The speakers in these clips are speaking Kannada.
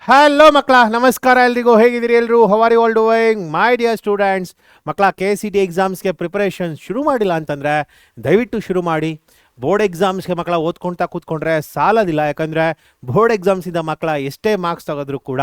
ಹಲೋ ಮಕ್ಕಳ, ನಮಸ್ಕಾರ ಎಲ್ರಿಗೂ. ಹೇಗಿದ್ದೀರಿ ಎಲ್ಲರೂ? How are you all doing my dear students? ಮಕ್ಕಳ, KCT ಎಕ್ಸಾಮ್ಸ್ಗೆ ಪ್ರಿಪರೇಷನ್ ಶುರು ಮಾಡಿಲ್ಲ ಅಂತಂದರೆ ದಯವಿಟ್ಟು ಶುರು ಮಾಡಿ. ಬೋರ್ಡ್ ಎಕ್ಸಾಮ್ಸ್ಗೆ ಮಕ್ಕಳ ಓದ್ಕೊಳ್ತಾ ಕೂತ್ಕೊಂಡ್ರೆ ಸಾಲೋದಿಲ್ಲ. ಯಾಕಂದರೆ ಬೋರ್ಡ್ ಎಕ್ಸಾಮ್ಸಿಂದ ಮಕ್ಕಳ ಎಷ್ಟೇ ಮಾರ್ಕ್ಸ್ ತೆಗೆದ್ರೂ ಕೂಡ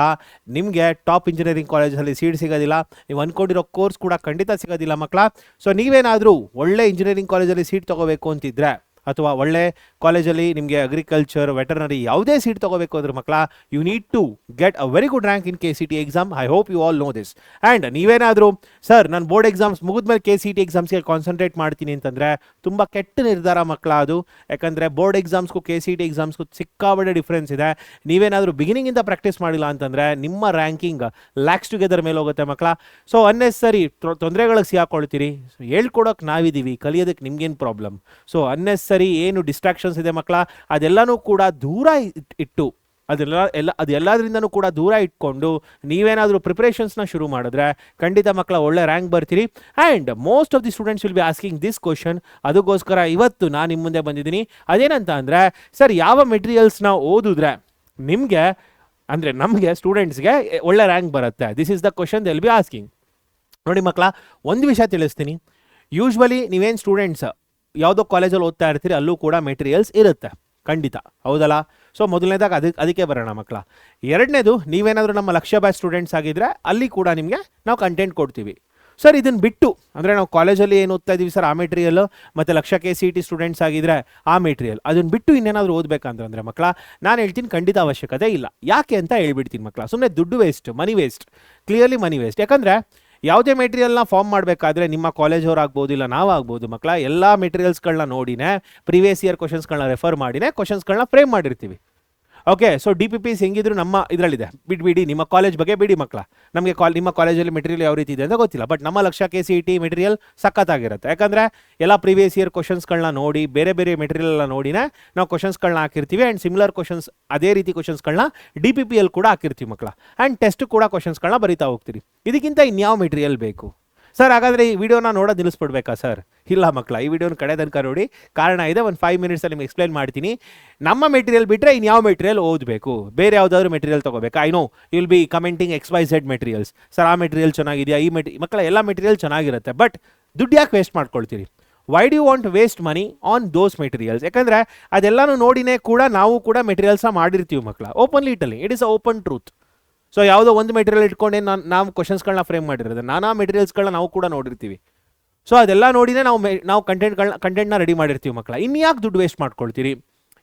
ನಿಮಗೆ ಟಾಪ್ ಇಂಜಿನಿಯರಿಂಗ್ ಕಾಲೇಜಲ್ಲಿ ಸೀಟ್ ಸಿಗೋದಿಲ್ಲ. ನೀವು ಅಂದ್ಕೊಂಡಿರೋ ಕೋರ್ಸ್ ಕೂಡ ಖಂಡಿತ ಸಿಗೋದಿಲ್ಲ ಮಕ್ಕಳ. ಸೊ ನೀವೇನಾದರೂ ಒಳ್ಳೆ ಇಂಜಿನಿಯರಿಂಗ್ ಕಾಲೇಜಲ್ಲಿ ಸೀಟ್ ತೊಗೋಬೇಕು ಅಂತಿದ್ರೆ, ಅಥವಾ ಒಳ್ಳೆ ಕಾಲೇಜಲ್ಲಿ ನಿಮಗೆ ಅಗ್ರಿಕಲ್ಚರ್, ವೆಟರ್ನರಿ ಯಾವುದೇ ಸೀಟ್ ತೊಗೋಬೇಕು ಅಂದ್ರೆ ಮಕ್ಕಳ, you need to get a very good rank in KCT exam. I hope you all know this. And ನೀವೇನಾದರೂ ಸರ್ ನಾನು ಬೋರ್ಡ್ ಎಕ್ಸಾಮ್ಸ್ ಮುಗಿದ್ಮೇಲೆ KCT ಎಕ್ಸಾಮ್ಸ್ಗೆ ಕಾನ್ಸಂಟ್ರೇಟ್ ಮಾಡ್ತೀನಿ ಅಂತಂದರೆ ತುಂಬ ಕೆಟ್ಟ ನಿರ್ಧಾರ ಮಕ್ಕಳ ಅದು. ಯಾಕಂದರೆ ಬೋರ್ಡ್ ಎಕ್ಸಾಮ್ಸ್ಗೂ KCT ಎಕ್ಸಾಮ್ಸ್ಗೂ ಸಿಕ್ಕಾಬಟ್ಟೆ ಡಿಫ್ರೆನ್ಸ್ ಇದೆ. ನೀವೇನಾದರೂ ಬಿಗಿನಿಂಗಿಂದ ಪ್ರಾಕ್ಟೀಸ್ ಮಾಡಿಲ್ಲ ಅಂತಂದರೆ ನಿಮ್ಮ ರ್ಯಾಂಕಿಂಗ್ ಲ್ಯಾಕ್ಸ್ ಟುಗೆದರ್ ಮೇಲೆ ಹೋಗುತ್ತೆ ಮಕ್ಕಳ. ಸೊ ಅನ್ನೆಸರಿ ತೊಂದರೆಗಳಿಗೆ ಸಿಗಾಕೊಳ್ತೀರಿ. ಹೇಳ್ಕೊಡೋಕೆ ನಾವಿದ್ದೀವಿ, ಕಲಿಯೋದಕ್ಕೆ ನಿಮ್ಗೇನು ಪ್ರಾಬ್ಲಮ್? ಸೊ ಅನ್ನೆಸರಿ ಏನು ಡಿಸ್ಟ್ರಾಕ್ಷನ್ಸ್ ಇದೆ ಮಕ್ಕಳ, ಅದೆಲ್ಲನೂ ಕೂಡ ದೂರ ಇಟ್ಟು ಅದೆಲ್ಲದರಿಂದನೂ ಕೂಡ ದೂರ ಇಟ್ಕೊಂಡು ನೀವೇನಾದರೂ ಪ್ರಿಪ್ರೇಷನ್ಸ್ನ ಶುರು ಮಾಡಿದ್ರೆ ಖಂಡಿತ ಮಕ್ಕಳ ಒಳ್ಳೆ ರ್ಯಾಂಕ್ ಬರ್ತೀರಿ. And most of the students will be asking this question. ಅದಕ್ಕೋಸ್ಕರ ಇವತ್ತು ನಾನು ನಿಮ್ಮ ಮುಂದೆ ಬಂದಿದ್ದೀನಿ. ಅದೇನಂತ ಅಂದರೆ, ಸರ್ ಯಾವ ಮೆಟೀರಿಯಲ್ಸ್ನ ಓದಿದ್ರೆ ನಿಮಗೆ ಅಂದರೆ ನಮಗೆ ಸ್ಟೂಡೆಂಟ್ಸ್ಗೆ ಒಳ್ಳೆ ರ್ಯಾಂಕ್ ಬರುತ್ತೆ? This is the question they will be asking. ನೋಡಿ ಮಕ್ಕಳ, ಒಂದು ವಿಷಯ ತಿಳಿಸ್ತೀನಿ. ಯೂಶ್ವಲಿ ನೀವೇನು ಸ್ಟೂಡೆಂಟ್ಸ್ ಯಾವುದೋ ಕಾಲೇಜಲ್ಲಿ ಓದ್ತಾ ಇರ್ತೀರಿ, ಅಲ್ಲೂ ಕೂಡ ಮೆಟೀರಿಯಲ್ಸ್ ಇರುತ್ತೆ ಖಂಡಿತ, ಹೌದಲ್ಲ? ಸೊ ಮೊದಲನೇದಾಗಿ ಅದಕ್ಕೆ ಬರೋಣ ಮಕ್ಕಳ. ಎರಡನೇದು, ನೀವೇನಾದರೂ ನಮ್ಮ ಲಕ್ಷ್ಯ ಬ್ಯಾಚ್ ಸ್ಟೂಡೆಂಟ್ಸ್ ಆಗಿದ್ದರೆ ಅಲ್ಲಿ ಕೂಡ ನಿಮಗೆ ನಾವು ಕಂಟೆಂಟ್ ಕೊಡ್ತೀವಿ. ಸರ್ ಇದನ್ನು ಬಿಟ್ಟು ಅಂದರೆ ನಾವು ಕಾಲೇಜಲ್ಲಿ ಏನು ಓದ್ತಾ ಇದ್ದೀವಿ ಸರ್ ಆ ಮೆಟೀರಿಯಲ್, ಮತ್ತು ಲಕ್ಷ್ಯ KCT ಸ್ಟೂಡೆಂಟ್ಸ್ ಆಗಿದ್ದರೆ ಆ ಮೆಟೀರಿಯಲ್, ಅದನ್ನು ಬಿಟ್ಟು ಇನ್ನೇನಾದರೂ ಓದಬೇಕಂತಂದರೆ ಮಕ್ಕಳ ನಾನು ಹೇಳ್ತೀನಿ ಖಂಡಿತ ಅವಶ್ಯಕತೆ ಇಲ್ಲ. ಯಾಕೆ ಅಂತ ಹೇಳ್ಬಿಡ್ತೀನಿ ಮಕ್ಕಳ. ಸುಮ್ಮನೆ ದುಡ್ಡು ವೇಸ್ಟ್, ಮನಿ ವೇಸ್ಟ್, ಕ್ಲಿಯರ್ಲಿ ಮನಿ ವೇಸ್ಟ್. ಯಾಕಂದರೆ ಯಾವುದೇ ಮೆಟೀರಿಯಲ್ನ ಫಾರ್ಮ್ ಮಾಡಬೇಕಾದ್ರೆ ನಿಮ್ಮ ಕಾಲೇಜವ್ರು ಆಗ್ಬೋದು, ಇಲ್ಲ ನಾವಾಗ್ಬೋದು ಮಕ್ಕಳ, ಎಲ್ಲ ಮೆಟೀರಿಯಲ್ಸ್ಗಳನ್ನ ನೋಡಿನೇ, ಪ್ರೀವಿಯಸ್ ಇಯರ್ ಕ್ವಶನ್ಸ್ಗಳನ್ನ ರೆಫರ್ ಮಾಡಿನೇ ಕ್ವಶನ್ಸ್ಗಳನ್ನ ಫ್ರೇಮ್ ಮಾಡಿರ್ತೀವಿ. ಓಕೆ, ಸೊ DPPs ಹೆಂಗಿದ್ರು ನಮ್ಮ ಇದರಲ್ಲಿದೆ. ಬಿಡಿ ನಿಮ್ಮ ಕಾಲೇಜ್ ಬಗ್ಗೆ ಬಿಡಿ ಮಕ್ಕಳ. ನಮಗೆ ನಿಮ್ಮ ಕಾಲೇಜಲ್ಲಿ ಮೆಟೀರಿಯಲ್ ಯಾವ ರೀತಿ ಇದೆ ಅಂತ ಗೊತ್ತಿಲ್ಲ. ಬಟ್ ನಮ್ಮ ಲಕ್ಷ್ಯ KCT ಮೆಟೀರಿಯಲ್ ಸಖತ್ತಾಗಿರುತ್ತೆ. ಯಾಕಂದರೆ ಎಲ್ಲ ಪ್ರೀವಿಯಸ್ ಇಯರ್ ಕ್ವಶನ್ಸ್ಗಳನ್ನ ನೋಡಿ, ಬೇರೆ ಬೇರೆ ಮೆಟೀರಿಯಲ್ನ ನೋಡಿನೇ ನಾವು ಕ್ವಶನ್ಸ್ಗಳನ್ನ ಹಾಕಿರ್ತೀವಿ. ಆ್ಯಂಡ್ ಸಿಮಿಲರ್ ಕ್ವಶನ್ಸ್, ಅದೇ ರೀತಿ ಕ್ವಶನ್ಸ್ಗಳನ್ನ DPPಯಲ್ಲಿ ಕೂಡ ಹಾಕಿರ್ತೀವಿ ಮಕ್ಕಳ. ಆ್ಯಂಡ್ ಟೆಸ್ಟ್ ಕೂಡ ಕ್ವಶನ್ಸ್ಗಳನ್ನ ಬರೀತಾ ಹೋಗ್ತೀರಿ. ಇದಕ್ಕಿಂತ ಇನ್ಯಾವ ಮೆಟೀರಿಯಲ್ ಬೇಕು ಸರ್? ಹಾಗಾದರೆ ಈ ವಿಡಿಯೋನ ನೋಡೋದು ನಿಲ್ಲಿಸ್ಬಿಡ್ಬೇಕಾ ಸರ್? ಇಲ್ಲ ಮಕ್ಕಳ, ಈ ವಿಡಿಯೋನ ಕಡೆ ತನಕ ನೋಡಿ. ಕಾರಣ ಇದೆ, ಒಂದು 5 ಮಿನಿಟ್ಸಲ್ಲಿ ನಿಮ್ಗೆ ಎಕ್ಸ್ಪ್ಲೈನ್ ಮಾಡ್ತೀನಿ. ನಮ್ಮ ಮೆಟೀರಿಯಲ್ ಬಿಟ್ಟರೆ ಇನ್ಯಾವ ಮೆಟೀರಿಯಲ್ ಓದಬೇಕು? ಬೇರೆ ಯಾವುದಾದ್ರು ಮೆಟೀರಿಯಲ್ ತೊಗೋಬೇಕಾ? I know you will be commenting XYZ materials. Sir ಆ ಮೆಟೀರಿಯಲ್ ಚೆನ್ನಾಗಿದೆಯಾ, ಈ ಮಕ್ಕಳ ಎಲ್ಲ ಮೆಟೀರಿಯಲ್ ಚೆನ್ನಾಗಿರುತ್ತೆ. ಬಟ್ ದುಡ್ಡು ಯಾಕೆ ವೇಸ್ಟ್ ಮಾಡ್ಕೊಳ್ತೀರಿ? Why do you want waste money on those materials? ಯಾಕಂದರೆ ಅದೆಲ್ಲನೂ ನೋಡಿನೇ ಕೂಡ ನಾವು ಕೂಡ ಮೆಟೀರಿಯಲ್ಸ್ನ ಮಾಡಿರ್ತೀವಿ ಮಕ್ಕಳ. ಓಪನ್ಲಿ ಇಟ್ಟಲ್ಲಿ, it is a open truth. So ಯಾವುದೋ ಒಂದು ಮೆಟೀರಿಯಲ್ ಇಟ್ಕೊಂಡೇ ನಾವು ಕ್ವಶನ್ಸ್ಗಳನ್ನ ಫ್ರೇಮ್ ಮಾಡಿರೋದು, ನಾನಾ ಮೆಟೀರಿಯಲ್ಸ್ಗಳನ್ನ ನಾವು ಕೂಡ ನೋಡಿರ್ತೀವಿ. ಸೊ ಅದೆಲ್ಲ ನೋಡಿನೇ ನಾವು ಕಂಟೆಂಟ್ನ ರೆಡಿ ಮಾಡಿರ್ತೀವಿ ಮಕ್ಕಳ. ಇನ್ಯಾಕೆ ದುಡ್ಡು ವೇಸ್ಟ್ ಮಾಡ್ಕೊಳ್ತೀರಿ?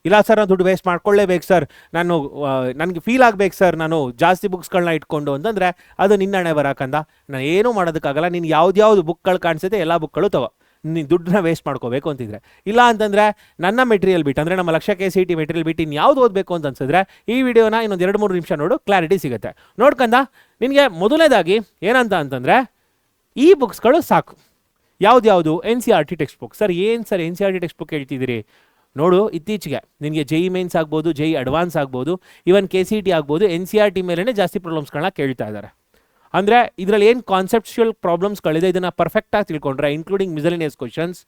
ಇಲ್ಲ ಸರ್ ನಾನು ದುಡ್ಡು ವೇಸ್ಟ್ ಮಾಡ್ಕೊಳ್ಳೇಬೇಕು ಸರ್, ನನಗೆ ಫೀಲ್ ಆಗಬೇಕು ಸರ್ ನಾನು ಜಾಸ್ತಿ ಬುಕ್ಸ್ಗಳನ್ನ ಇಟ್ಕೊಂಡು ಅಂತಂದರೆ ಅದು ನಿನ್ನ ಹಣೆ ಬರಾಕಂದ. ನಾನು ಏನೂ ಮಾಡೋದಕ್ಕಾಗಲ್ಲ. ನೀನು ಯಾವ್ದು ಬುಕ್ಗಳು ಕಾಣಿಸುತ್ತೆ ಎಲ್ಲ ಬುಕ್ಗಳು ತಗೋ, ನೀನು ದುಡ್ಡನ್ನ ವೇಸ್ಟ್ ಮಾಡ್ಕೋಬೇಕು ಅಂತಿದ್ರೆ. ಇಲ್ಲ ಅಂತಂದರೆ ನನ್ನ ಮೆಟೀರಿಯಲ್ ಬಿಟ್ಟು, ಅಂದರೆ ನಮ್ಮ ಲಕ್ಷ್ಯ KCT ಮೆಟೀರಿಯಲ್ ಬಿಟ್ಟು ಇನ್ನು ಯಾವುದು ಓದಬೇಕು ಅಂತ ಅನ್ಸಿದ್ರೆ ಈ ವಿಡಿಯೋನ ಇನ್ನೊಂದು 2-3 ನಿಮಿಷ ನೋಡು, ಕ್ಲಾರಿಟಿ ಸಿಗುತ್ತೆ. ನೋಡ್ಕಂದ, ನಿನಗೆ ಮೊದಲನೇದಾಗಿ ಏನಂತ ಅಂತಂದರೆ ಈ ಬುಕ್ಸ್ಗಳು ಸಾಕು. ಯಾವುದು NCERT ಟೆಕ್ಸ್ಟ್ ಬುಕ್. ಸರ್ ಏನು ಸರ್ NCERT ಟೆಕ್ಸ್ಟ್ ಬುಕ್ ಹೇಳ್ತಿದ್ದೀರಿ? ನೋಡು, ಇತ್ತೀಚೆಗೆ ನಿನಗೆ JEE ಮೇನ್ಸ್ ಆಗ್ಬೋದು, JEE ಅಡ್ವಾನ್ಸ್ ಆಗ್ಬೋದು, ಈವನ್ KCT ಆಗ್ಬೋದು, NCERT ಮೇಲೇ ಜಾಸ್ತಿ ಪ್ರಾಬ್ಲಮ್ಸ್ಗಳನ್ನ ಕೇಳ್ತಾ ಇದ್ದಾರೆ. ಅಂದರೆ ಇದರಲ್ಲಿ ಏನು ಕಾನ್ಸೆಪ್ಚುಯಲ್ ಪ್ರಾಬ್ಲಮ್ಸ್ಗಳಿದೆ ಇದನ್ನು ಪರ್ಫೆಕ್ಟಾಗಿ ತಿಳ್ಕೊಂಡ್ರೆ, ಇನ್ಕ್ಲೂಡಿಂಗ್ ಮಿಸಲೇನಿಯಸ್ ಕ್ವಶನ್ಸ್,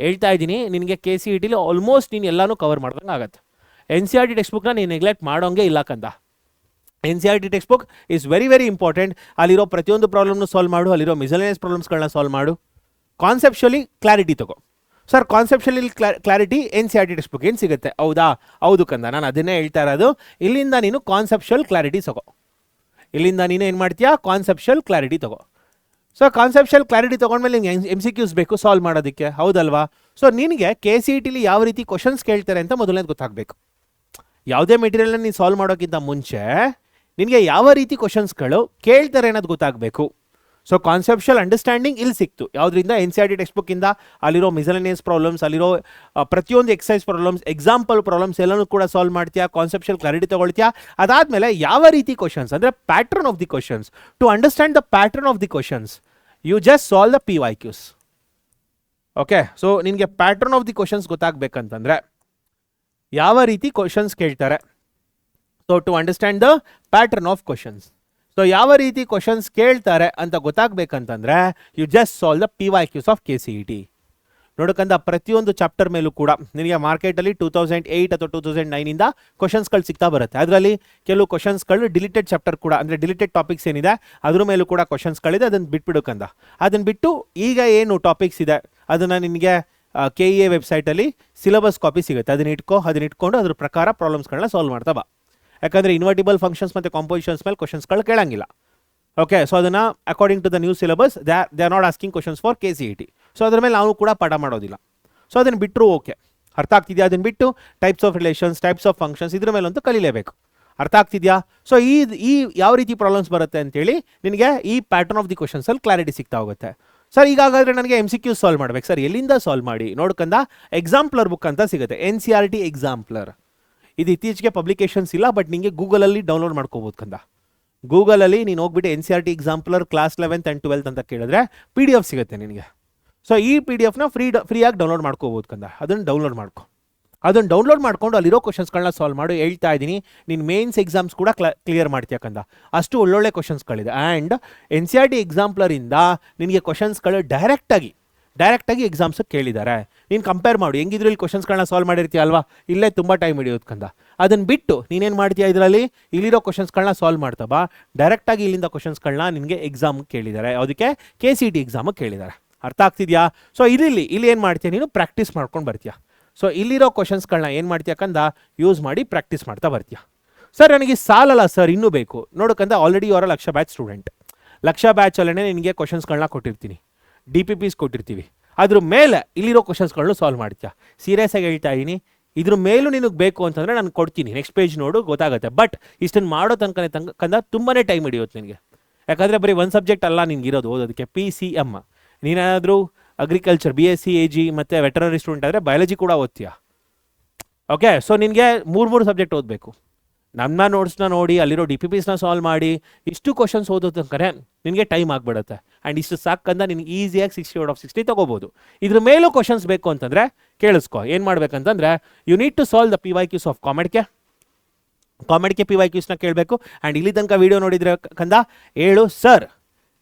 ಹೇಳ್ತಾ ಇದ್ದೀನಿ ನಿನಗೆ KCTಲಿ ಆಲ್ಮೋಸ್ಟ್ ನೀನು ಎಲ್ಲನೂ ಕವರ್ ಮಾಡ್ದಂಗೆ ಆಗುತ್ತೆ. NCERT ಟೆಕ್ಸ್ಟ್ ಬುಕ್ನ ನೀನು ನೆಗ್ಲೆಕ್ಟ್ ಮಾಡೋಂಗೆ ಇಲ್ಲ ಕಂದ. NCERT text book is very very important. ಅಲ್ಲಿರೋ ಪ್ರತಿಯೊಂದು ಪ್ರಾಬ್ಲಮ್ನು ಸಾಲ್ವ್ ಮಾಡು, ಅಲ್ಲಿರೋ ಮಿಸಲೇನಿಯಸ್ ಪ್ರಾಬ್ಲಮ್ಸ್ಗಳನ್ನ ಸಾಲ್ವ್ ಮಾಡು. ಕಾನ್ಸೆಪ್ಚುಯಲಿ ಕ್ಲಾರಿಟಿ ತಗೋ. Sir conceptually clarity NCERT text book ಏನು ಸಿಗುತ್ತೆ? ಹೌದು ಕಂದ, ನಾನು ಅದನ್ನೇ ಹೇಳ್ತಾ ಇರೋದು. ಇಲ್ಲಿಂದ ನೀನು ಕಾನ್ಸೆಪ್ಚುಯಲ್ ಕ್ಲಾರಿಟಿ ತಗೋ. ಇಲ್ಲಿಂದ ನೀನು ಏನು ಮಾಡ್ತೀಯಾ? ಕಾನ್ಸೆಪ್ಚುಯಲ್ ಕ್ಲಾರಿಟಿ ತಗೋ. ಸೊ ಕಾನ್ಸೆಪ್ಚುಯಲ್ ಕ್ಲಾರಿಟಿ ತೊಗೊಂಡ್ಮೇಲೆ ನಿಮ್ಗೆ MCQs ಬೇಕು ಸಾಲ್ವ್ ಮಾಡೋದಕ್ಕೆ, ಹೌದಲ್ವಾ? ಸೊ ನಿನಗೆ KCTಲಿ ಯಾವ ರೀತಿ ಕ್ವಶನ್ಸ್ ಕೇಳ್ತಾರೆ ಅಂತ ಮೊದಲನೇದು ಗೊತ್ತಾಗಬೇಕು. ಯಾವುದೇ ಮೆಟೀರಿಯಲ್ನ ನೀನು ಸಾಲ್ವ್ ಮಾಡೋಕ್ಕಿಂತ ಮುಂಚೆ ನಿನಗೆ ಯಾವ ರೀತಿ ಕ್ವಶನ್ಸ್ಗಳು ಕೇಳ್ತಾರೆ ಅನ್ನೋದು ಗೊತ್ತಾಗಬೇಕು. ಸೊ ಕಾನ್ಸೆಪ್ಚುಯಲ್ ಅಂಡರ್ಸ್ಟ್ಯಾಂಡಿಂಗ್ ಇಲ್ಲಿ ಸಿಕ್ತು ಯಾವುದರಿಂದ? NCERT ಟೆಕ್ಸ್ಟ್ ಬುಕ್ಕಿಂದ. ಅಲ್ಲಿರೋ ಮಿಸಲೇನಿಯಸ್ ಪ್ರಾಬ್ಲಮ್ಸ್, ಅಲ್ಲಿರೋ ಪ್ರತಿಯೊಂದು ಎಕ್ಸಸೈಸ್ ಪ್ರಾಬ್ಲಮ್ಸ್, ಎಕ್ಸಾಂಪಲ್ ಪ್ರಾಬ್ಲಮ್ಸ್ ಎಲ್ಲನೂ ಕೂಡ ಸಾಲ್ವ್ ಮಾಡ್ತೀಯಾ, ಕಾನ್ಸೆಪ್ಚುಯಲ್ ಕ್ಲಾರಿಟಿ ತೊಗೊಳ್ತೀಯಾ. ಅದಾದಮೇಲೆ ಯಾವ ರೀತಿ ಕ್ವಶನ್ಸ್ ಅಂದರೆ pattern of the questions. To understand the pattern of the questions you just solve the PYQs. Okay, so ನಿನಗೆ ಪ್ಯಾಟ್ರನ್ ಆಫ್ ದಿ ಕ್ವಶನ್ಸ್ ಗೊತ್ತಾಗಬೇಕಂತಂದರೆ ಯಾವ ರೀತಿ ಕ್ವಶನ್ಸ್ ಕೇಳ್ತಾರೆ. So to understand the pattern of questions, so ಯಾವ ರೀತಿ ಕ್ವಶನ್ಸ್ ಕೇಳ್ತಾರೆ ಅಂತ ಗೊತ್ತಾಗಬೇಕಂತಂದರೆ you just solve the PYQs of KCT. ನೋಡಕಂದ ಪ್ರತಿಯೊಂದು ಚಾಪ್ಟರ್ ಮೇಲೂ ಕೂಡ ನಿನಗೆ ಮಾರ್ಕೆಟಲ್ಲಿ 2008 ಅಥವಾ 2009ಇಂದ ಕ್ವಶನ್ಸ್ಗಳು ಸಿಗ್ತಾ ಬರುತ್ತೆ. ಅದರಲ್ಲಿ ಕೆಲವು ಕ್ವಶನ್ಸ್ಗಳು ಡಿಲಿಟೆಡ್ ಚಾಪ್ಟರ್ ಕೂಡ, ಅಂದರೆ ಡಿಲಿಟೆಡ್ ಟಾಪಿಕ್ಸ್ ಏನಿದೆ ಅದ್ರ ಮೇಲೂ ಕೂಡ ಕ್ವಶನ್ಸ್ಗಳಿದೆ. ಅದನ್ನು ಬಿಟ್ಬಿಡುಕಂದ. ಅದನ್ನು ಬಿಟ್ಟು ಈಗ ಏನು ಟಾಪಿಕ್ಸ್ ಇದೆ ಅದನ್ನು ನಿನಗೆ KEA ವೆಬ್ಸೈಟಲ್ಲಿ ಸಿಲೆಬಸ್ ಕಾಪಿ ಸಿಗುತ್ತೆ. ಅದನ್ನ ಇಟ್ಕೊಂಡು ಅದ್ರ ಪ್ರಕಾರ ಪ್ರಾಬ್ಲಮ್ಸ್ಗಳನ್ನ ಸಾಲ್ವ್ ಮಾಡ್ತಾ ಬಾ. ಯಾಕಂದರೆ ಇನ್ವರ್ಟಿಬಲ್ ಫಂಕ್ಷನ್ಸ್ ಮತ್ತು ಕಾಂಪೋಸಿಷನ್ಸ್ ಮೇಲೆ ಕ್ವಶನ್ಸ್ಗಳು ಕೇಳಂಗಿಲ್ಲ. ಓಕೆ, ಸೊ ಅದನ್ನು according to the new syllabus they are not asking questions for KCET. So ಅದ್ರ ಮೇಲೆ ನಾವು ಕೂಡ ಪಾಠ ಮಾಡೋದಿಲ್ಲ. ಸೊ ಅದನ್ನು ಬಿಟ್ಟರು ಓಕೆ, ಅರ್ಥ ಆಗ್ತಿದೆಯಾ? ಅದನ್ನು ಬಿಟ್ಟು types of relations, types of functions ಇದ್ರ ಮೇಲಂತೂ ಕಲಿಲೇಬೇಕು. ಅರ್ಥ ಆಗ್ತಿದೆಯಾ? ಸೊ ಈ ಯಾವ ರೀತಿ ಪ್ರಾಬ್ಲಮ್ಸ್ ಬರುತ್ತೆ ಅಂತೇಳಿ ನಿನಗೆ ಈ ಪ್ಯಾಟರ್ನ್ ಆಫ್ ದಿ ಕ್ವಶನ್ಸಲ್ಲಿ ಕ್ಲಾರಿಟಿ ಸಿಗ್ತಾ ಹೋಗುತ್ತೆ. ಸರ್ ಈಗಾಗಲೇ ನನಗೆ MCQ ಸಾಲ್ವ್ ಮಾಡ್ಬೇಕು ಸರ್, ಎಲ್ಲಿಂದ ಸಾಲ್ವ್ ಮಾಡಿ? ನೋಡ್ಕಂದ ಎಕ್ಸಾಂಪ್ಲರ್ ಬುಕ್ ಅಂತ ಸಿಗುತ್ತೆ, NCERT ಎಕ್ಸಾಂಪ್ಲರ್. ಇದು ಇತ್ತೀಚೆಗೆ ಪಬ್ಲಿಕೇಶನ್ಸ್ ಇಲ್ಲ, ಬಟ್ ನಿಮಗೆ ಗೂಗಲಲ್ಲಿ ಡೌನ್ಲೋಡ್ ಮಾಡ್ಕೋಬೋದು ಕಂದ. ಗೂಗಲಲ್ಲಿ ನೀನು ಹೋಗ್ಬಿಟ್ಟು NCERT exemplar class 11th and 12th ಅಂತ ಕೇಳಿದ್ರೆ PDF ಸಿಗುತ್ತೆ ನಿನಗೆ. ಸೊ ಈ PDFನ ಫ್ರೀಯಾಗಿ ಡೌನ್ಲೋಡ್ ಮಾಡ್ಕೋಬೋದು ಕಂದ. ಅದನ್ನು ಡೌನ್ಲೋಡ್ ಮಾಡ್ಕೊಂಡು ಅಲ್ಲಿರೋ ಕ್ವಶನ್ಸ್ಗಳನ್ನ ಸಾಲ್ವ್ ಮಾಡು. ಹೇಳ್ತಾ ಇದ್ದೀನಿ, ನೀನು ಮೇನ್ಸ್ ಎಕ್ಸಾಮ್ಸ್ ಕೂಡ ಕ್ಲಿಯರ್ ಮಾಡ್ತೀಯ ಕಂದ. ಅಷ್ಟು ಒಳ್ಳೊಳ್ಳೆ ಕ್ವಶನ್ಸ್ಗಳಿದೆ. ಆ್ಯಂಡ್ NCERT ಎಕ್ಸಾಂಪ್ಲರಿಂದ ನಿನಗೆ ಕ್ವಶನ್ಸ್ಗಳು ಡೈರೆಕ್ಟಾಗಿ ಎಕ್ಸಾಮ್ಸಿಗೆ ಕೇಳಿದ್ದಾರೆ. ನೀನು ಕಂಪೇರ್ ಮಾಡು, ಹೆಂಗಿದ್ರು ಇಲ್ಲಿ ಕ್ವಶನ್ಸ್ಗಳನ್ನ ಸಾಲ್ವ್ ಮಾಡಿರ್ತೀಯ ಅಲ್ವಾ, ಇಲ್ಲೇ ತುಂಬ ಟೈಮ್ ಹಿಡಿಯೋದು ಕಂದ. ಅದನ್ನು ಬಿಟ್ಟು ನೀನೇನು ಮಾಡ್ತೀಯ, ಇದರಲ್ಲಿ ಇಲ್ಲಿರೋ ಕ್ವಶನ್ಸ್ಗಳನ್ನ ಸಾಲ್ವ್ ಮಾಡ್ತಾ ಬಾ. ಡೈರೆಕ್ಟಾಗಿ ಇಲ್ಲಿಂದ ಕ್ವಶನ್ಸ್ಗಳನ್ನ ನಿನಗೆ ಎಕ್ಸಾಮ್ಗೆ ಕೇಳಿದ್ದಾರೆ, ಅದಕ್ಕೆ KCET ಎಕ್ಸಾಮಿಗೆ ಕೇಳಿದ್ದಾರೆ. ಅರ್ಥ ಆಗ್ತಿದೆಯಾ? ಸೊ ಇಲ್ಲಿ ಏನು ಮಾಡ್ತೀಯ, ನೀನು ಪ್ರಾಕ್ಟೀಸ್ ಮಾಡ್ಕೊಂಡು ಬರ್ತೀಯ. ಸೊ ಇಲ್ಲಿರೋ ಕ್ವಶನ್ಸ್ಗಳನ್ನ ಏನು ಮಾಡ್ತೀಯ ಕಂದ, ಯೂಸ್ ಮಾಡಿ ಪ್ರಾಕ್ಟೀಸ್ ಮಾಡ್ತಾ ಬರ್ತೀಯ. ಸರ್ ನನಗೆ ಸಾಲಲ್ಲ ಸರ್, ಇನ್ನೂ ಬೇಕು. ನೋಡೋಕಂದ ಆಲ್ರೆಡಿ ಅವರ ಲಕ್ಷ ಬ್ಯಾಚ್ ಸ್ಟೂಡೆಂಟ್. ಲಕ್ಷ ಬ್ಯಾಚಲ್ಲೇ ನಿನಗೆ ಕ್ವಶನ್ಸ್ಗಳನ್ನ ಕೊಟ್ಟಿರ್ತೀನಿ, DPPs ಕೊಟ್ಟಿರ್ತೀವಿ. ಅದ್ರ ಮೇಲೆ ಇಲ್ಲಿರೋ ಕ್ವಶನ್ಸ್ಗಳನ್ನೂ ಸಾಲ್ವ್ ಮಾಡ್ತೀಯ. ಸೀರಿಯಸ್ ಆಗಿ ಹೇಳ್ತಾ ಇದ್ದೀನಿ, ಇದ್ರ ಮೇಲೂ ನಿನಗೆ ಬೇಕು ಅಂತಂದರೆ ನಾನು ಕೊಡ್ತೀನಿ, ನೆಕ್ಸ್ಟ್ ಪೇಜ್ ನೋಡು ಗೊತ್ತಾಗುತ್ತೆ. ಬಟ್ ಇಷ್ಟನ್ನು ಮಾಡೋ ಕಂದ ತುಂಬಾ ಟೈಮ್ ಹಿಡಿಯುತ್ತೆ ನಿನಗೆ. ಯಾಕಂದರೆ ಬರೀ ಒಂದು ಸಬ್ಜೆಕ್ಟ್ ಅಲ್ಲ ನಿನ್ಗೆ ಇರೋದು ಓದೋದಕ್ಕೆ. PCM ನೀನೇನಾದರೂ ಅಗ್ರಿಕಲ್ಚರ್ BSc AG ಮತ್ತು ವೆಟರನರಿ ಸ್ಟೂಡೆಂಟ್ ಆದರೆ ಬಯಾಲಜಿ ಕೂಡ ಓದ್ತೀಯ. ಓಕೆ, ಸೊ ನಿನಗೆ ಮೂರು ಸಬ್ಜೆಕ್ಟ್ ಓದಬೇಕು. ನಮ್ಮ ನೋಟ್ಸ್ನ ನೋಡಿ ಅಲ್ಲಿರೋ DPPsನ ಸಾಲ್ವ್ ಮಾಡಿ ಇಷ್ಟು ಕ್ವಶನ್ಸ್ ಓದೋದಕ್ಕೆ ನಿನಗೆ ಟೈಮ್ ಆಗಿಬಿಡುತ್ತೆ. ಆ್ಯಂಡ್ ಇಷ್ಟು ಸಾಕಂದ ನಿನಗೆ ಈಸಿಯಾಗಿ 60 out of 60 ತೊಗೋಬೋದು. ಇದ್ರ ಮೇಲೂ ಕ್ವಶನ್ಸ್ ಬೇಕು ಅಂತಂದರೆ ಕೇಳಿಸ್ಕೊ, ಏನು ಮಾಡ್ಬೇಕಂತಂದರೆ you need to solve the PYQs of ಕಾಮೆಡ್ಗೆ PYQsನ ಕೇಳಬೇಕು. ಆ್ಯಂಡ್ ಇಲ್ಲಿ ತನಕ ವೀಡಿಯೋ ನೋಡಿದರೆ ಕಂದ ಹೇಳು, sir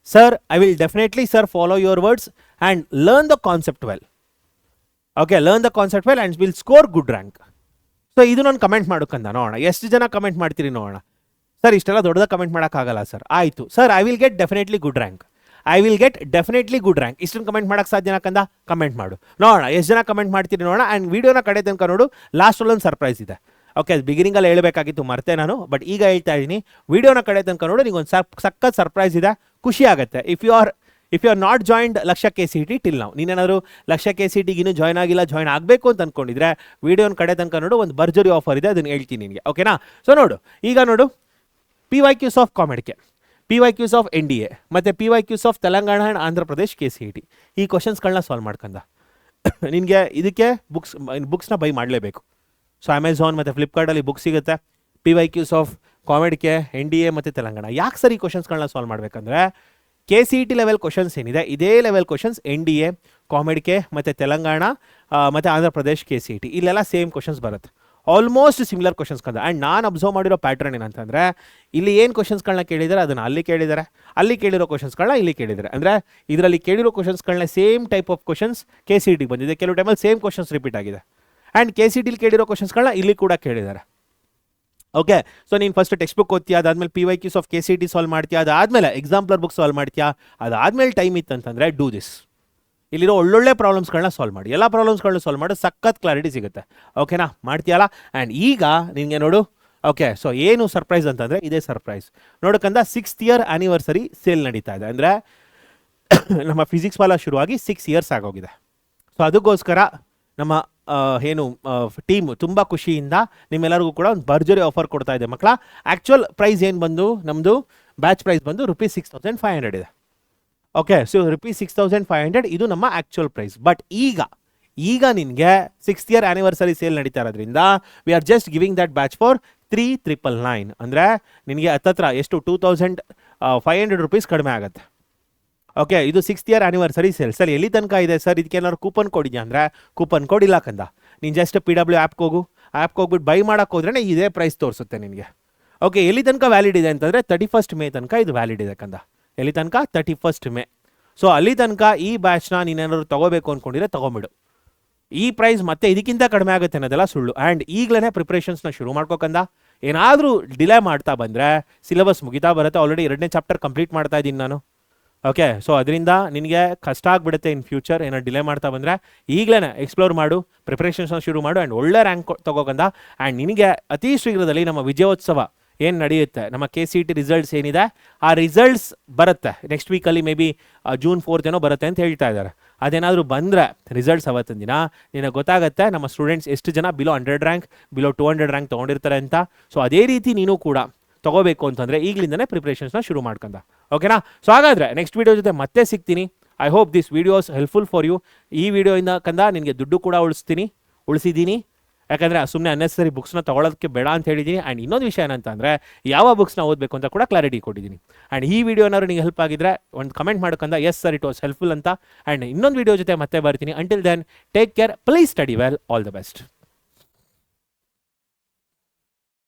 I will definitely follow your words and learn the concept well. Okay, learn the concept well and will score good rank. So ಇದು ನಾನು ಕಮೆಂಟ್ ಮಾಡೋಕ್ಕಂದ ನೋಡೋಣ ಎಷ್ಟು ಜನ ಕಮೆಂಟ್ ಮಾಡ್ತೀರಿ ನೋಡೋಣ. ಸರ್ ಇಷ್ಟೆಲ್ಲ ದೊಡ್ಡದಾಗಿ ಕಮೆಂಟ್ ಮಾಡೋಕ್ಕಾಗಲ್ಲ ಸರ್. ಆಯಿತು sir, I will get definitely good rank. ಇಷ್ಟನ್ನು ಕಮೆಂಟ್ ಮಾಡೋಕ್ಕೆ ಸಾಧ್ಯನಾ ಕಂದ? ಕಮೆಂಟ್ ಮಾಡು ನೋಡೋಣ ಎಷ್ಟು ಜನ ಕಮೆಂಟ್ ಮಾಡ್ತೀರಿ ನೋಡೋಣ. ಆ್ಯಂಡ್ ವೀಡಿಯೋನ ಕಡೆ ತನಕ ನೋಡು, ಲಾಸ್ಟಲ್ಲೊಂದು ಸರ್ಪ್ರೈಸ್ ಇದೆ. ಓಕೆ, ಅದು ಬಿಗಿನಿಂಗಲ್ಲಿ ಹೇಳಬೇಕಾಗಿತ್ತು, ಮರ್ತೆ ನಾನು, ಬಟ್ ಈಗ ಹೇಳ್ತಾ ಇದ್ದೀನಿ. ವೀಡಿಯೋನ ಕಡೆ ತನಕ ನೋಡು, ನಿಗೊಂದು ಸಖತ್ ಸರ್ಪ್ರೈಸ್ ಇದೆ, ಖುಷಿ ಆಗುತ್ತೆ. If you are not joined ಲಕ್ಷ KCET ಟಿಲ್ ನಾವು, ನೀನೇನಾದ್ರು ಲಕ್ಷ KCETಗೆ ಇನ್ನೂ ಜಾಯ್ನ್ ಆಗಬೇಕು ಅಂತ ಅಂದ್ಕೊಂಡಿದ್ರೆ ವೀಡಿಯೋನ ಕಡೆ ತನಕ ನೋಡು, ಒಂದು ಭರ್ಜರಿ ಆಫರ್ ಇದೆ, ಅದನ್ನು ಹೇಳ್ತೀನಿ ನಿನಗೆ. ಓಕೆನಾ? ಸೊ ಈಗ ನೋಡು PYQs ಆಫ್ ಕಾಮೆಡ್ಗೆ, PYQs ಆಫ್ NDA ಮತ್ತು PYQs of Telangana and Andhra Pradesh KCET. ಈ ಕ್ವಶನ್ಸ್ಗಳನ್ನ ಸಾಲ್ವ್ ಮಾಡ್ಕೊಂಡ ನಿನಗೆ ಇದಕ್ಕೆ ಬುಕ್ಸ್ನ ಬೈ ಮಾಡಲೇಬೇಕು. ಸೊ ಅಮೆಝಾನ್ ಮತ್ತು ಫ್ಲಿಪ್ಕಾರ್ಟಲ್ಲಿ ಬುಕ್ ಸಿಗುತ್ತೆ, PYQs ಆಫ್ ಕಾಮೆಡ್ಗೆ, NDA ಮತ್ತು ತೆಲಂಗಾಣ. ಯಾಕೆ ಸರ್ ಈ ಕ್ವಶನ್ಸ್ಗಳನ್ನ ಸಾಲ್ವ್ ಮಾಡಬೇಕಂದ್ರೆ KCET ಲೆವೆಲ್ ಕ್ವಶನ್ಸ್ ಏನಿದೆ ಇದೇ ಲೆವೆಲ್ ಕ್ವಶನ್ಸ್ NDA, ಕಾಮೆಡ್ಗೆ ಮತ್ತು ತೆಲಂಗಾಣ ಮತ್ತು ಆಂಧ್ರ ಪ್ರದೇಶ್ KCET ಇಲ್ಲೆಲ್ಲ ಸೇಮ್ ಕ್ವಶನ್ಸ್ ಬರುತ್ತೆ, ಆಲ್ಮೋಸ್ಟ್ ಸಿಮಿಲರ್ ಕ್ವಶನ್ಸ್ ಕಂದ. ಆ್ಯಂಡ್ ನಾನು ಅಬ್ಸರ್ವ್ ಮಾಡಿರೋ ಪ್ಯಾಟ್ರನ್ ಏನಂತಂದರೆ ಇಲ್ಲಿ ಏನು ಕ್ವಶನ್ಸ್ಗಳನ್ನ ಕೇಳಿದ್ದಾರೆ ಅದನ್ನು ಅಲ್ಲಿ ಕೇಳಿರೋ ಕ್ವಶನ್ಸ್ಗಳನ್ನ ಇಲ್ಲಿ ಕೇಳಿದ್ದಾರೆ. ಅಂದರೆ ಇದರಲ್ಲಿ ಕೇಳಿರೋ ಕ್ವಶನ್ಸ್ಗಳನ್ನ ಸೇಮ್ ಟೈಪ್ ಆಫ್ ಕ್ವಶನ್ಸ್ KCETಗೆ ಬಂದಿದೆ, ಕೆಲವು ಟೈಮಲ್ಲಿ ಸೇಮ್ ಕ್ವಶನ್ಸ್ ರಿಪೀಟ್ ಆಗಿದೆ. ಆ್ಯಂಡ್ KCETಲಿ ಕೇಳಿರೋ ಕ್ವಶನ್ಸ್ಗಳನ್ನ ಇಲ್ಲಿ ಕೂಡ ಕೇಳಿದ್ದಾರೆ. ಓಕೆ, ಸೊ ನೀನು ಫಸ್ಟ್ ಟೆಕ್ಸ್ಟ್ ಬುಕ್ ಓದ್ತೀಯ, ಅದಾದಮೇಲೆ PYQs ಆಫ್ KCET ಸಾಲ್ವ್ ಮಾಡ್ತೀಯ, ಅದಾದಮೇಲೆ ಎಕ್ಸಾಂಪ್ಲರ್ ಬುಕ್ ಸಾಲ್ವ್ ಮಾಡ್ತೀಯ, ಅದಾದಮೇಲೆ ಟೈಮ್ ಇತ್ತಂತಂದರೆ ಡೂ ದಿಸ್. ಇಲ್ಲಿರೋ ಒಳ್ಳೊಳ್ಳೆ ಪ್ರಾಬ್ಲಮ್ಸ್ಗಳನ್ನ ಸಾಲ್ವ್ ಮಾಡಿ, ಎಲ್ಲ ಪ್ರಾಬ್ಲಮ್ಸ್ಗಳನ್ನ ಸಾಲ್ವ್ ಮಾಡಿ ಸಖತ್ ಕ್ಲಾರಿಟಿ ಸಿಗುತ್ತೆ. ಓಕೆನಾ? ಮಾಡ್ತೀಯಲ್ಲ? ಆ್ಯಂಡ್ ಈಗ ನಿನಗೆ ನೋಡು, ಓಕೆ, ಸೊ ಏನು ಸರ್ಪ್ರೈಸ್ ಅಂತಂದರೆ ಇದೇ ಸರ್ಪ್ರೈಸ್. ನೋಡೋಕ್ಕಂದ 6th year ಆ್ಯನಿವರ್ಸರಿ ಸೇಲ್ ನಡೀತಾ ಇದೆ. ಅಂದರೆ ನಮ್ಮ ಫಿಸಿಕ್ಸ್ ವಾಲ ಶುರುವಾಗಿ 6 years ಆಗೋಗಿದೆ. ಸೊ ಅದಕ್ಕೋಸ್ಕರ ನಮ್ಮ ಟೀಮ್ ತುಂಬ ಖುಷಿಯಿಂದ ನಿಮ್ಮೆಲ್ಲರಿಗೂ ಕೂಡ ಒಂದು ಭರ್ಜರಿ ಆಫರ್ ಕೊಡ್ತಾ ಇದೆ ಮಕ್ಕಳ. ಆ್ಯಕ್ಚುಯಲ್ ಪ್ರೈಸ್ ಏನು ಬಂದು ನಮ್ಮದು ಬ್ಯಾಚ್ ಪ್ರೈಸ್ ಬಂದು ₹6500 ಇದೆ. ಓಕೆ, ಸೊ ₹6500 ಇದು ನಮ್ಮ ಆ್ಯಕ್ಚುಯಲ್ ಪ್ರೈಸ್. ಬಟ್ ಈಗ ನಿನಗೆ 6th year ಆ್ಯನಿವರ್ಸರಿ ಸೇಲ್ ನಡೀತಾ ಇರೋದ್ರಿಂದ we are just giving that batch for 3999. ಅಂದರೆ ನಿನಗೆ ಹತ್ತತ್ರ ಎಷ್ಟು ₹2500 ಕಡಿಮೆ ಆಗುತ್ತೆ. ಓಕೆ, ಇದು 6th year anniversary sale. Sir ಎಲ್ಲಿ ತನಕ ಇದೆ ಸರ್, ಇದಕ್ಕೆ ಏನಾದ್ರು ಕೂಪನ್ ಕೋಡ್ ಇದೆಯಾ ಅಂದರೆ ಕೂಪನ್ ಕೋಡ್ ಇಲ್ಲ ಕಂದ. ನೀನು ಜಸ್ಟ್ PW ಆ್ಯಪ್ಗೆ ಹೋಗ್ಬಿಟ್ಟು ಬೈ ಮಾಡೋಕ್ಕೆ ಹೋದ್ರೆ ಇದೇ ಪ್ರೈಸ್ ತೋರಿಸುತ್ತೆ ನಿನಗೆ. ಓಕೆ, ಎಲ್ಲಿ ತನಕ ವ್ಯಾಲಿಡ್ ಇದೆ ಅಂತಂದರೆ 31st May ತನಕ ಇದು ವ್ಯಾಲಿಡ್ ಇದೆ ಕಂದ. ಎಲ್ಲಿ ತನಕ? 31st May. ಸೊ ಅಲ್ಲಿ ತನಕ ಈ ಬ್ಯಾಚ್ನ ನೀನೇನಾದ್ರು ತೊಗೋಬೇಕು ಅಂದ್ಕೊಂಡಿದ್ರೆ ತೊಗೊಂಬಿಡು. ಈ ಪ್ರೈಸ್ ಮತ್ತೆ ಇದಕ್ಕಿಂತ ಕಡಿಮೆ ಆಗುತ್ತೆ ಅನ್ನೋದೆಲ್ಲ ಸುಳ್ಳು. ಆ್ಯಂಡ್ ಈಗಲೇ ಪ್ರಿಪ್ರೇಷನ್ಸ್ನ ಶುರು ಮಾಡ್ಕೋಕಂದ. ಏನಾದರೂ ಡಿಲೇ ಮಾಡ್ತಾ ಬಂದರೆ ಸಿಲೆಬಸ್ ಮುಗಿತಾ ಬರುತ್ತೆ. ಆಲ್ರೆಡಿ 2ನೇ ಚಾಪ್ಟರ್ ಕಂಪ್ಲೀಟ್ ಮಾಡ್ತಾ ಇದ್ದೀನಿ ನಾನು. ಓಕೆ, ಸೊ ಅದರಿಂದ ನಿನಗೆ ಕಷ್ಟ ಆಗಿಬಿಡುತ್ತೆ ಇನ್ ಫ್ಯೂಚರ್ ಏನೋ ಡಿಲೇ ಮಾಡ್ತಾ ಬಂದರೆ. ಈಗಲೇ ಎಕ್ಸ್ಪ್ಲೋರ್ ಮಾಡು, ಪ್ರಿಪ್ರೇಷನ್ಸ್ನ ಶುರು ಮಾಡು ಆ್ಯಂಡ್ ಒಳ್ಳೆ ರ್ಯಾಂಕ್ ತೊಗೋಕಂದ. ಆ್ಯಂಡ್ ನಿನಗೆ ಅತಿ ಶೀಘ್ರದಲ್ಲಿ ನಮ್ಮ ವಿಜಯೋತ್ಸವ ಏನು ನಡೆಯುತ್ತೆ, ನಮ್ಮ KCET ರಿಸಲ್ಟ್ಸ್ ಏನಿದೆ ಆ ರಿಸಲ್ಟ್ಸ್ ಬರುತ್ತೆ ನೆಕ್ಸ್ಟ್ ವೀಕಲ್ಲಿ, ಮೇ ಬಿ June 4th ಏನೋ ಬರುತ್ತೆ ಅಂತ ಹೇಳ್ತಾ ಇದ್ದಾರೆ. ಅದೇನಾದರೂ ಬಂದರೆ ರಿಸಲ್ಟ್ಸ್ ಅವತ್ತಿನ ದಿನ ನಿನಗೆ ಗೊತ್ತಾಗುತ್ತೆ ನಮ್ಮ ಸ್ಟೂಡೆಂಟ್ಸ್ ಎಷ್ಟು ಜನ ಬಿಲೋ 100 ರ್ಯಾಂಕ್ ಬಿಲೋ 200 ರ್ಯಾಂಕ್ ತೊಗೊಂಡಿರ್ತಾರೆ ಅಂತ. ಸೊ ಅದೇ ರೀತಿ ನೀನು ಕೂಡ ತೊಗೋಬೇಕು ಅಂತಂದರೆ ಈಗಲಿಂದನೇ ಪ್ರಿಪ್ರೇಷನ್ಸ್ನ ಶುರು ಮಾಡ್ಕೊಂಡ. ಓಕೆನಾ? ಸೊ ಹಾಗಾದರೆ ನೆಕ್ಸ್ಟ್ ವೀಡಿಯೋ ಜೊತೆ ಮತ್ತೆ ಸಿಗ್ತೀನಿ. I hope this videos helpful for you. ಈ ವಿಡಿಯೋಯಿಂದ ನಿನಗೆ ದುಡ್ಡು ಕೂಡ ಉಳಿಸಿದ್ದೀನಿ. ಯಾಕಂದರೆ ಸುಮ್ಮನೆ ಅನ್ನೆಸರಿ ಬುಕ್ಸ್ನ ತೊಗೊಳೋದಕ್ಕೆ ಬೇಡ ಅಂತ ಹೇಳಿದ್ದೀನಿ. ಆ್ಯಂಡ್ ಇನ್ನೊಂದು ವಿಷಯ ಏನಂತಂದರೆ ಯಾವ ಬುಕ್ಸ್ನ ಓದಬೇಕು ಅಂತ ಕೂಡ ಕ್ಲಾರಿಟಿ ಕೊಟ್ಟಿದ್ದೀನಿ. ಆ್ಯಂಡ್ ಈ ವಿಡಿಯೋ ಏನಾದ್ರು ನಿಮಗೆ ಹೆಲ್ಪ್ ಆಗಿದ್ರೆ ಒಂದು ಕಮೆಂಟ್ ಮಾಡ್ಕೊಂಡ yes sir it was helpful ಅಂತ. ಆ್ಯಂಡ್ ಇನ್ನೊಂದು ವಿಡಿಯೋ ಜೊತೆ ಮತ್ತೆ ಬರ್ತೀನಿ. Until then take care, please study well, all the best.